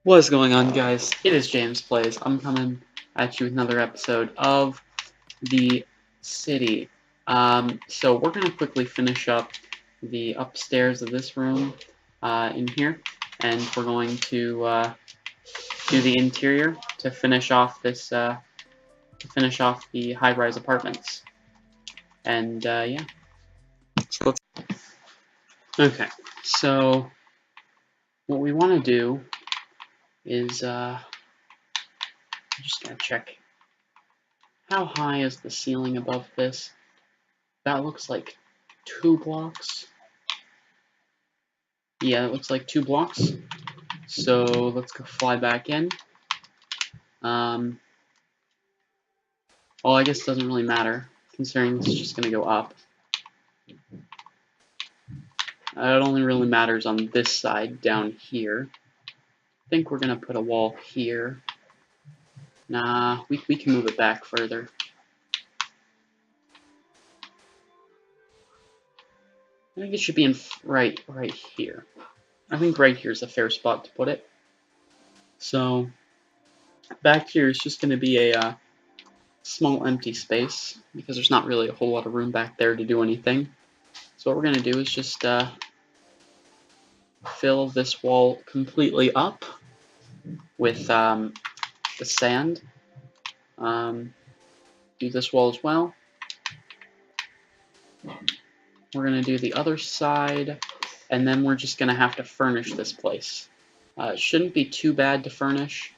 What is going on, guys? It is James Plays. I'm coming at you with another episode of The City. So we're going to quickly finish up the upstairs of this room in here, and we're going to do the interior to finish off this, the Highrise Apartments. And yeah. Okay, so what we want to do is I'm just going to check. How high is the ceiling above this? That looks like 2 blocks. Yeah, it looks like 2 blocks. So let's go fly back in. Well, I guess it doesn't really matter, considering this is just going to go up. It only really matters on this side, down here. I think we're going to put a wall here. Nah, we can move it back further. I think it should be in right here. I think right here is a fair spot to put it. So back here is just going to be a small empty space because there's not really a whole lot of room back there to do anything. So what we're going to do is just fill this wall completely up with the sand. Do this wall as well. We're going to do the other side, and then we're just going to have to furnish this place. It shouldn't be too bad to furnish.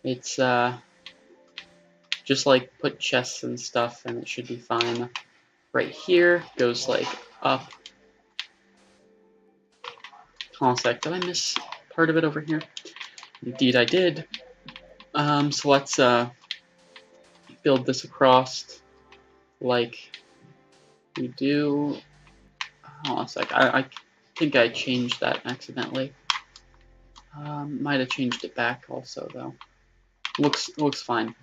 It's just like put chests and stuff and it should be fine. Right here goes like up. Hold on a sec, did I miss part of it over here? Indeed I did. So let's build this across like we do. Hold on a sec, I think I changed that accidentally. Might have changed it back also though. Looks fine.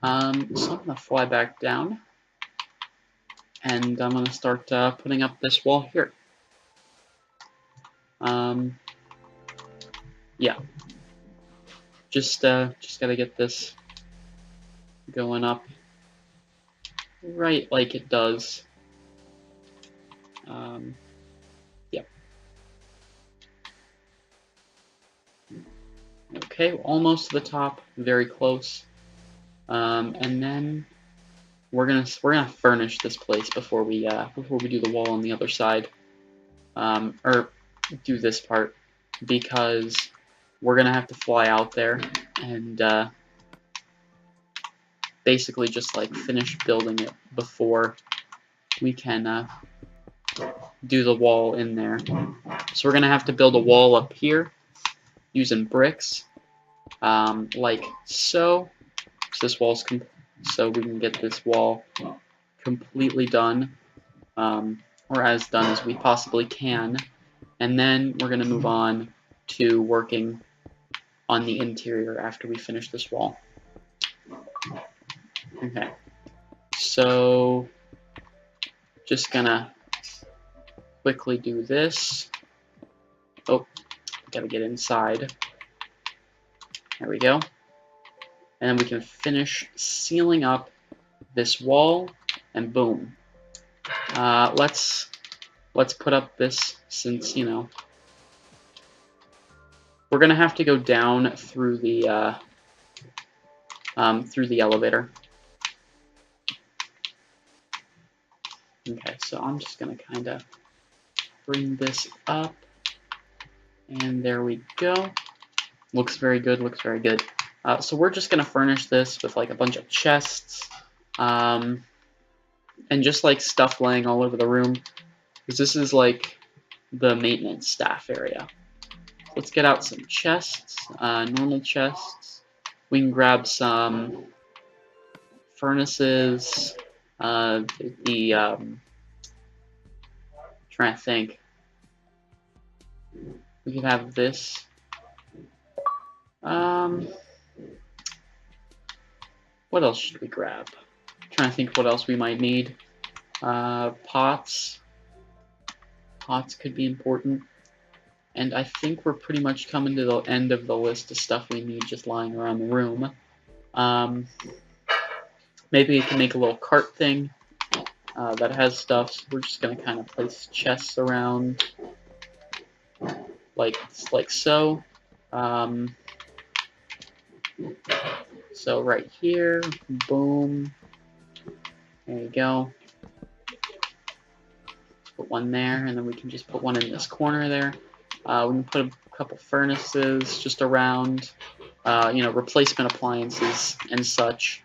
So I'm gonna fly back down, and I'm gonna start putting up this wall here. Yeah. Just gotta get this going up right like it does. Yep. Okay, almost to the top, very close. And then we're gonna furnish this place before we do the wall on the other side, or do this part, because we're gonna have to fly out there and basically just like finish building it before we can do the wall in there. So we're gonna have to build a wall up here using bricks, like so. So this wall's so we can get this wall completely done, or as done as we possibly can, and then we're gonna move on to working on the interior after we finish this wall. Okay, so just gonna quickly do this. Oh, gotta get inside. There we go. And then we can finish sealing up this wall, and boom. Let's put up this, since you know we're gonna have to go down through the elevator. Okay, so I'm just gonna kind of bring this up, and there we go. Looks very good. Looks very good. So we're just gonna furnish this with like a bunch of chests, and just like stuff laying all over the room, because this is like the maintenance staff area. Let's get out some chests, normal chests. We can grab some furnaces. Trying to think. We could have this. What else should we grab? Trying to think what else we might need. Pots. Pots could be important. And I think we're pretty much coming to the end of the list of stuff we need just lying around the room. Maybe we can make a little cart thing that has stuff. So we're just going to kind of place chests around like so. So right here, boom. There you go. Put one there, and then we can just put one in this corner there. We can put a couple furnaces just around, you know, replacement appliances and such.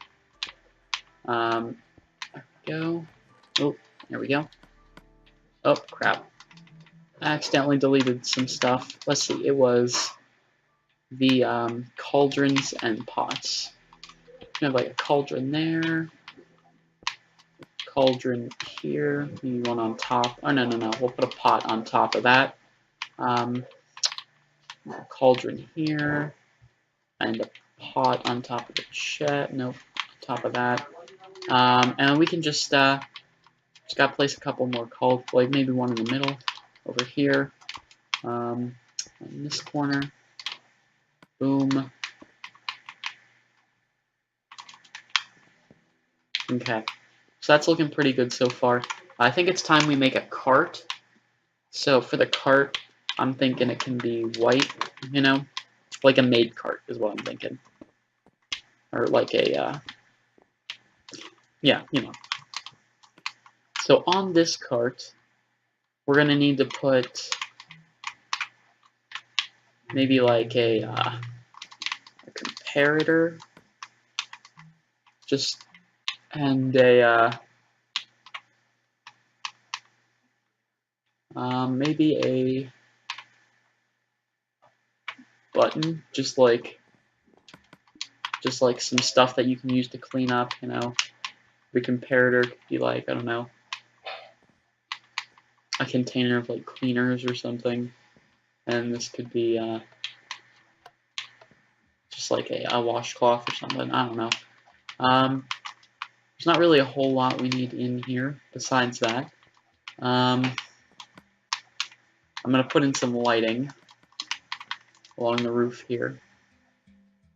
There we go. Oh, there we go. Oh, crap. I accidentally deleted some stuff. Let's see, it was the cauldrons and pots. We have like a cauldron there. Cauldron here, maybe one on top. Oh, no, we'll put a pot on top of that. Cauldron here, and a pot on top of the chest. Nope, on top of that. And we can just gotta place a couple more like maybe one in the middle, over here, in this corner. Boom. Okay, so that's looking pretty good so far. I think it's time we make a cart. So for the cart, I'm thinking it can be white, you know, like a maid cart is what I'm thinking, or like a yeah, you know. So on this cart, we're gonna need to put maybe like a comparator, just and a maybe a button, just like some stuff that you can use to clean up, you know. The comparator could be like, I don't know, a container of like cleaners or something, and this could be just like a washcloth or something. I don't know. There's not really a whole lot we need in here besides that. I'm gonna put in some lighting along the roof here.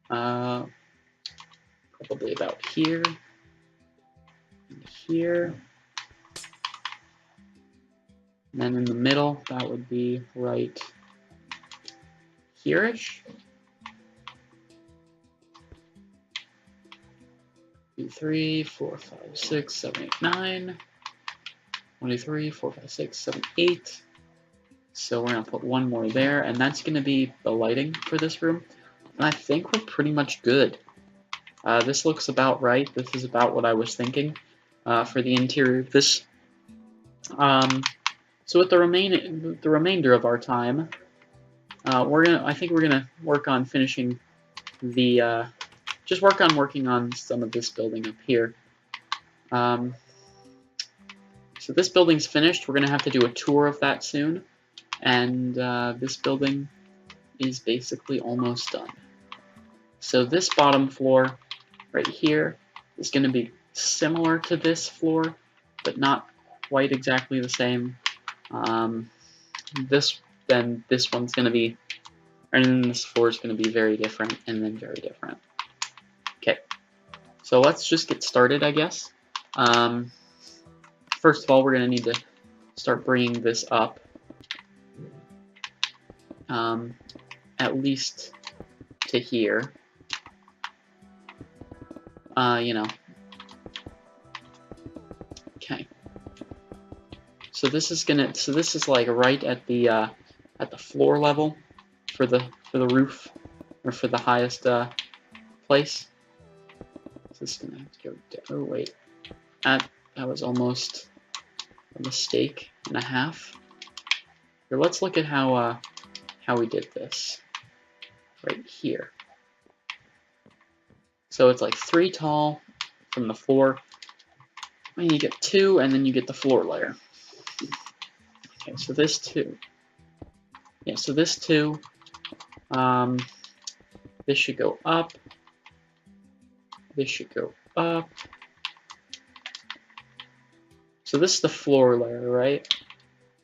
Probably about here and here. And then in the middle, that would be right here-ish. 2, 3, 4, 5, 6, 7, 8, 9. 1, 2, 3, 4, 5, 6, 7, 8. So we're gonna put one more there, and that's gonna be the lighting for this room. And I think we're pretty much good. This looks about right. This is about what I was thinking for the interior of this. So with the remainder of our time, I think we're gonna work on finishing the just working on some of this building up here. So this building's finished. We're gonna have to do a tour of that soon, and this building is basically almost done. So this bottom floor right here is going to be similar to this floor, but not quite exactly the same. This one's going to be, and then this floor is going to be very different, and then very different. Okay, so let's just get started, I guess. First of all, we're going to need to start bringing this up, at least to here. You know. Okay. So this is like right at the floor level for the roof, or for the highest place. So this is gonna have to go down. Oh wait, that was almost a mistake and a half. Here, let's look at how we did this right here. So it's like 3 tall from the floor, and you get 2, and then you get the floor layer. Okay, so this 2. Yeah, so this 2, this should go up. This should go up. So this is the floor layer, right?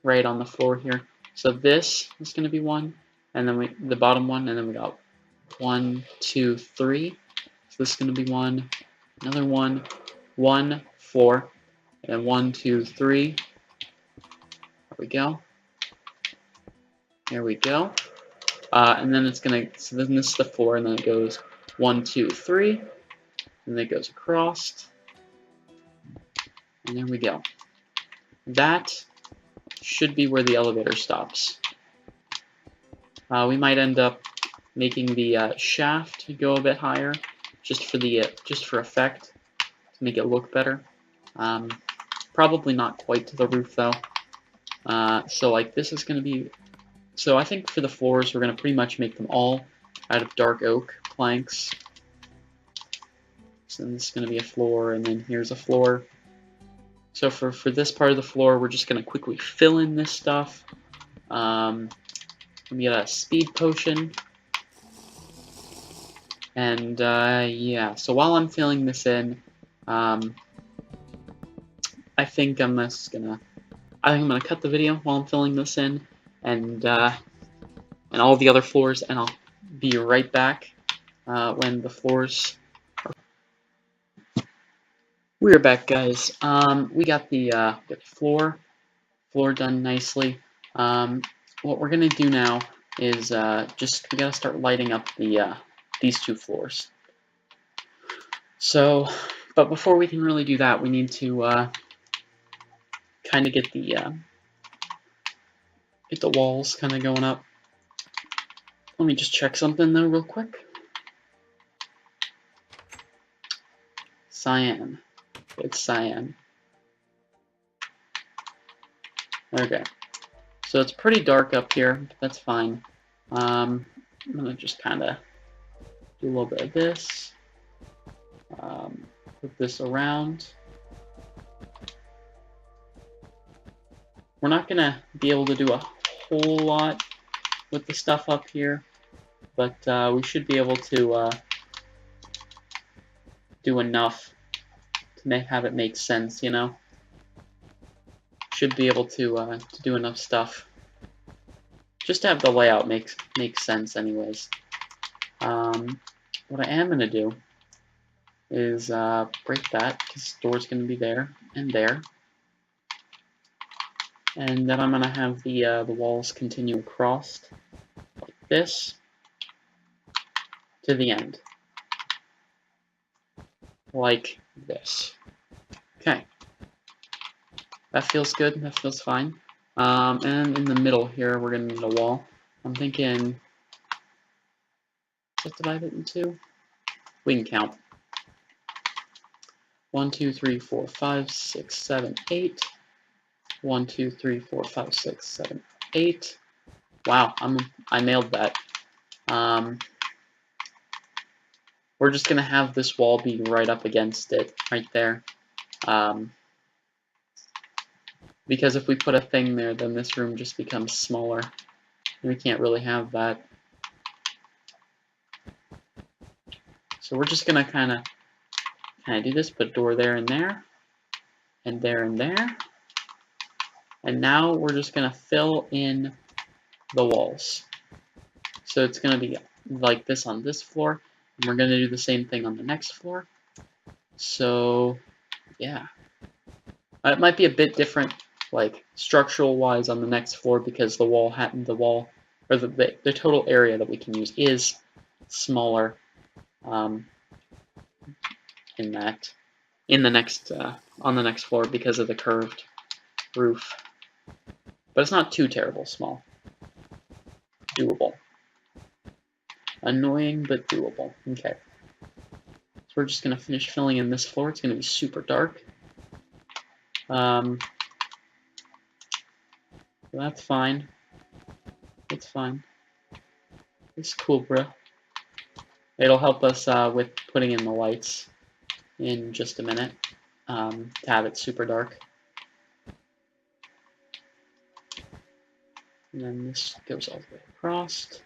Right on the floor here. So this is going to be one, and then the bottom one, and then we got 1, 2, 3. So this is going to be one, another one, 1, 4, and 1, 2, 3. There we go. There we go. And then it's gonna. So then this is the 4, and then it goes 1, 2, 3, and then it goes across, and there we go. That should be where the elevator stops. We might end up making the shaft go a bit higher, just for effect, to make it look better. Probably not quite to the roof though. So like this is going to be. So I think for the floors we're going to pretty much make them all out of dark oak planks. So this is going to be a floor, and then here's a floor. So for this part of the floor, we're just going to quickly fill in this stuff. We get a speed potion. And yeah, so while I'm filling this in, I think I'm just gonna cut the video while I'm filling this in, and all the other floors, and I'll be right back when the floors. We're back, guys. We got the floor done nicely. What we're gonna do now is we gotta start lighting up these 2 floors. So, but before we can really do that, we need to kind of get the walls kind of going up. Let me just check something though real quick. Cyan. It's cyan. Okay. So it's pretty dark up here, but that's fine. I'm gonna just kind of do a little bit of this. Put this around. We're not gonna be able to do a whole lot with the stuff up here, but we should be able to do enough to have it make sense, you know? Should be able to do enough stuff just to have the layout make sense anyways. What I am going to do is break that, because the door's going to be there and there. And then I'm going to have the walls continue across like this to the end. Like this. Okay. That feels good. That feels fine. And in the middle here, we're going to need a wall. I'm thinking, let's divide it in 2. We can count. 1, 2, 3, 4, 5, 6, 7, 8. 1, 2, 3, 4, 5, 6, 7, 8. Wow, I nailed that. We're just gonna have this wall be right up against it, right there. Because if we put a thing there, then this room just becomes smaller. And we can't really have that. So we're just gonna kind of do this, put door there and there, and there and there. And now we're just gonna fill in the walls. So it's gonna be like this on this floor, and we're gonna do the same thing on the next floor. So yeah, it might be a bit different, like structural wise, on the next floor, because the total area that we can use is smaller on the next floor because of the curved roof. But it's not too terrible small. Doable. Annoying, but doable. Okay. So we're just going to finish filling in this floor. It's going to be super dark. So that's fine. It's fine. It's cool, bro. It'll help us with putting in the lights in just a minute to have it super dark. And then this goes all the way across.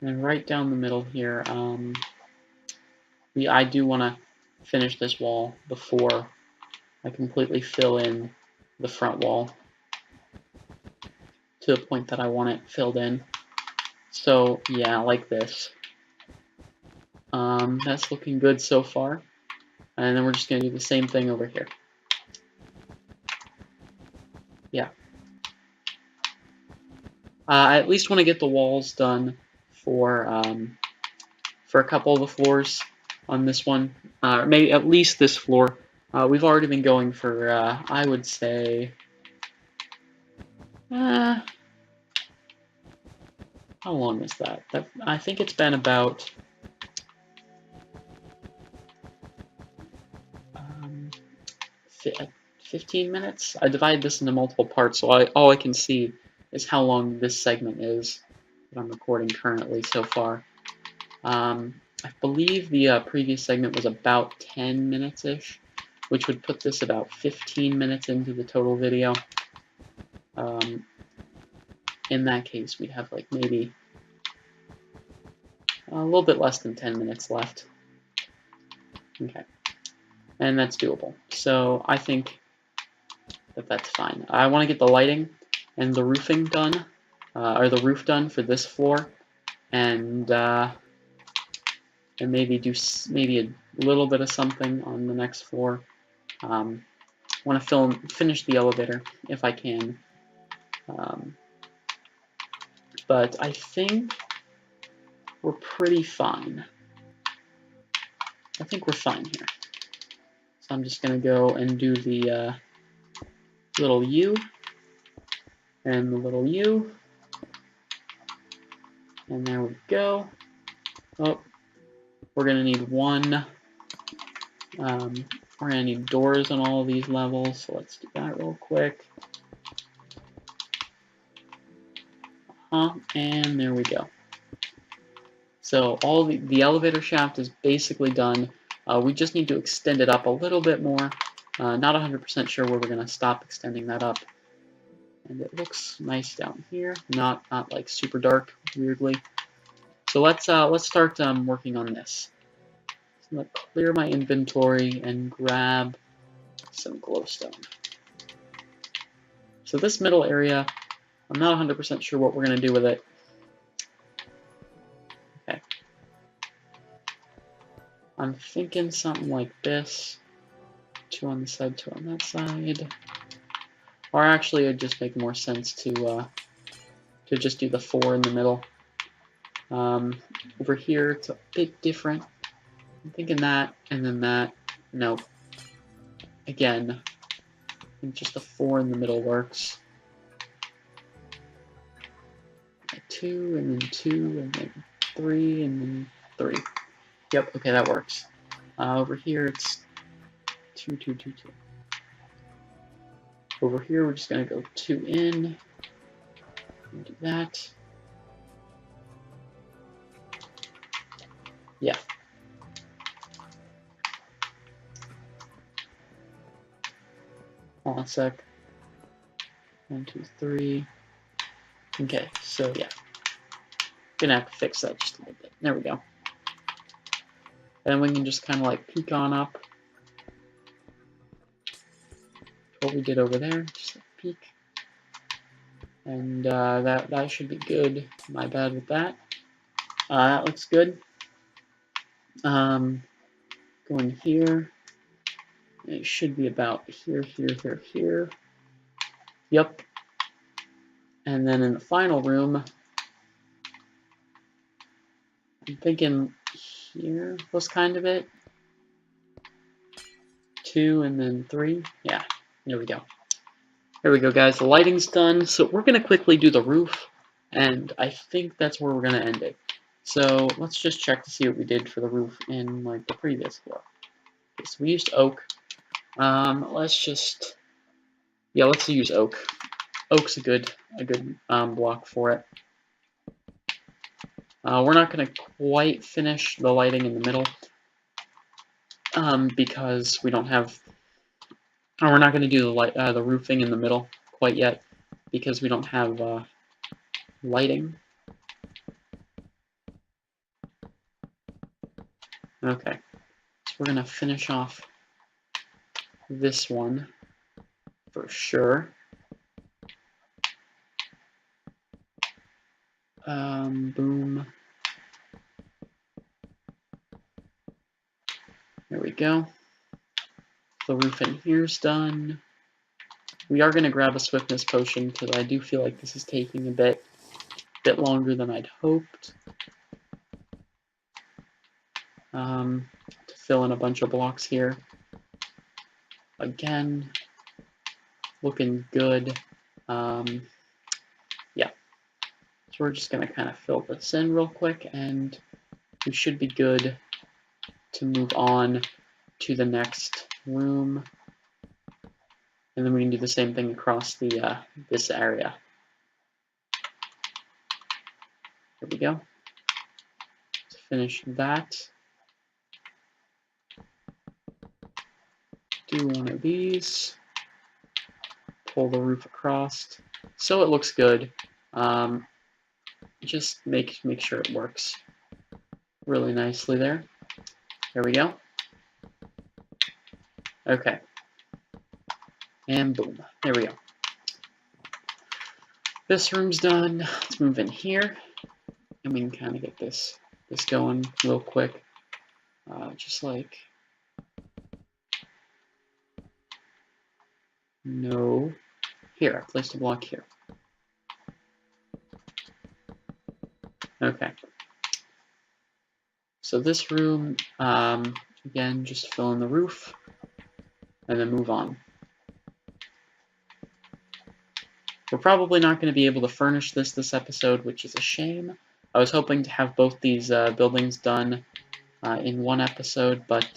And right down the middle here, I do want to finish this wall before I completely fill in the front wall to the point that I want it filled in. So yeah, like this. That's looking good so far. And then we're just going to do the same thing over here. Yeah. I at least want to get the walls done for a couple of the floors on this one. Maybe at least this floor. We've already been going for, I would say, how long is that? I think it's been about 15 minutes. I divided this into multiple parts, so all I can see is how long this segment is that I'm recording currently so far. I believe the previous segment was about 10 minutes-ish, which would put this about 15 minutes into the total video. In that case, we'd have like maybe a little bit less than 10 minutes left. Okay, and that's doable. So I think that's fine. I want to get the lighting and the roofing done, or the roof done for this floor, and maybe do maybe a little bit of something on the next floor. I want to finish the elevator if I can, but I think we're pretty fine. I think we're fine here. So I'm just gonna go and do the little U and the little U, and there we go. Oh, we're gonna need one. We're gonna need doors on all of these levels, so let's do that real quick. And there we go. So all the elevator shaft is basically done. We just need to extend it up a little bit more. Not 100% sure where we're gonna stop extending that up. And it looks nice down here, not like super dark, weirdly. So let's start working on this. So I'm gonna clear my inventory and grab some glowstone. So this middle area, I'm not 100% sure what we're gonna do with it. Okay. I'm thinking something like this. 2 on this side, 2 on that side. Or actually, it'd just make more sense to just do the 4 in the middle. Over here, it's a bit different. I'm thinking that, and then that. No. Again, I think just the 4 in the middle works. 2, and then 2, and then 3, and then 3. Yep, okay, that works. Over here, it's 2, 2, 2, 2. Over here, we're just going to go 2 in. And do that. Yeah. Hold on a sec. 1, 2, 3. Okay, so yeah. Gonna have to fix that just a little bit. There we go. And we can just kind of like peek on up. What we did over there, just like peek. And that should be good. My bad with that. That looks good. Going here. It should be about here, here, here, here. Yep. And then in the final room, I'm thinking here was kind of it. 2 and then 3. Yeah, there we go. There we go, guys. The lighting's done. So we're going to quickly do the roof, and I think that's where we're going to end it. So let's just check to see what we did for the roof in like the previous floor. Okay, so we used oak. Let's use oak. Oak's a good block for it. We're not going to quite finish the lighting in the middle because we don't have. We're not going to do the roofing in the middle quite yet because we don't have lighting. Okay, so we're going to finish off this one for sure. Boom. There we go. The roof in here's done. We are going to grab a swiftness potion because I do feel like this is taking a bit longer than I'd hoped. To fill in a bunch of blocks here. Again, looking good. Yeah. So we're just going to kind of fill this in real quick, and we should be good to move on to the next room. And then we can do the same thing across the this area. There we go. To finish that, do one of these. Pull the roof across, so it looks good. Just make sure it works really nicely there. There we go. Okay. And boom. There we go. This room's done. Let's move in here, and we can kind of get this going real quick. Just like no. Here, I placed a block here. Okay. So this room, again, just fill in the roof, and then move on. We're probably not going to be able to furnish this episode, which is a shame. I was hoping to have both these buildings done in one episode, but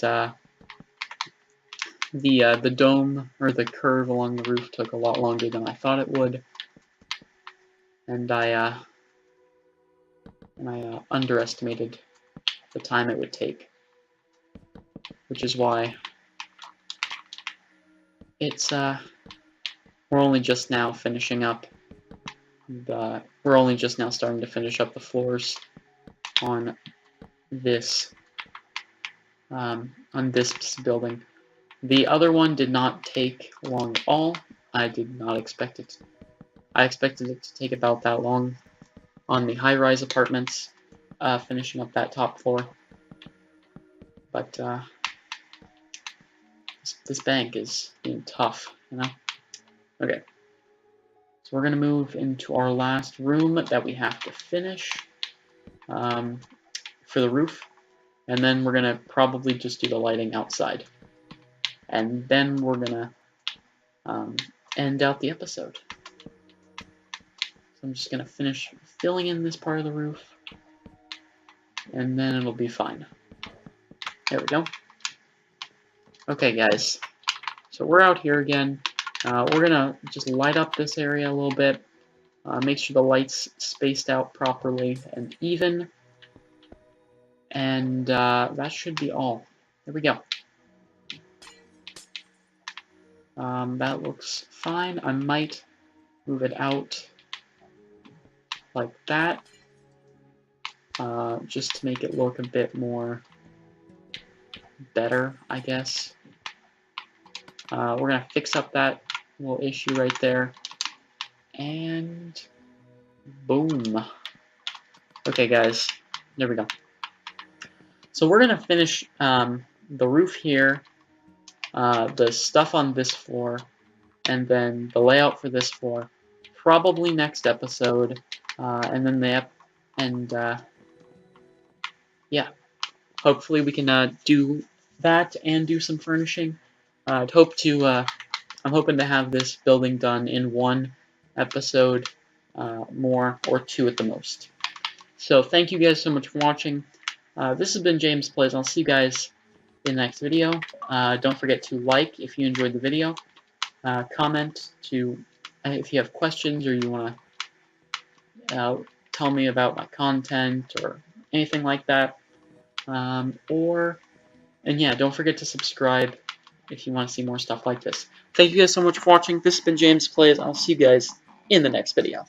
the dome, or the curve along the roof, took a lot longer than I thought it would, and I underestimated the time it would take, which is why it's we're only just now finishing up we're only just now starting to finish up the floors on this building. The other one did not take long at all. I did not expect it. I expected it to take about that long on the high-rise apartments, finishing up that top floor. But this bank is being tough, you know? Okay. So we're going to move into our last room that we have to finish for the roof. And then we're going to probably just do the lighting outside. And then we're going to end out the episode. So I'm just going to finish filling in this part of the roof. And then it'll be fine. There we go. Okay, guys. So we're out here again. We're going to just light up this area a little bit. Make sure the light's spaced out properly and even. And that should be all. There we go. That looks fine. I might move it out like that, just to make it look a bit more better, I guess. We're going to fix up that little issue right there. And boom. Okay, guys. There we go. So we're going to finish the roof here, the stuff on this floor, and then the layout for this floor, probably next episode, and then yeah, hopefully we can do that and do some furnishing. I'm hoping to have this building done in one episode, more, or two at the most. So thank you guys so much for watching. This has been James Plays. I'll see you guys in the next video. Don't forget to like if you enjoyed the video. Comment if you have questions or you want to tell me about my content or anything like that. And yeah, don't forget to subscribe if you want to see more stuff like this. Thank you guys so much for watching. This has been James Plays. I'll see you guys in the next video.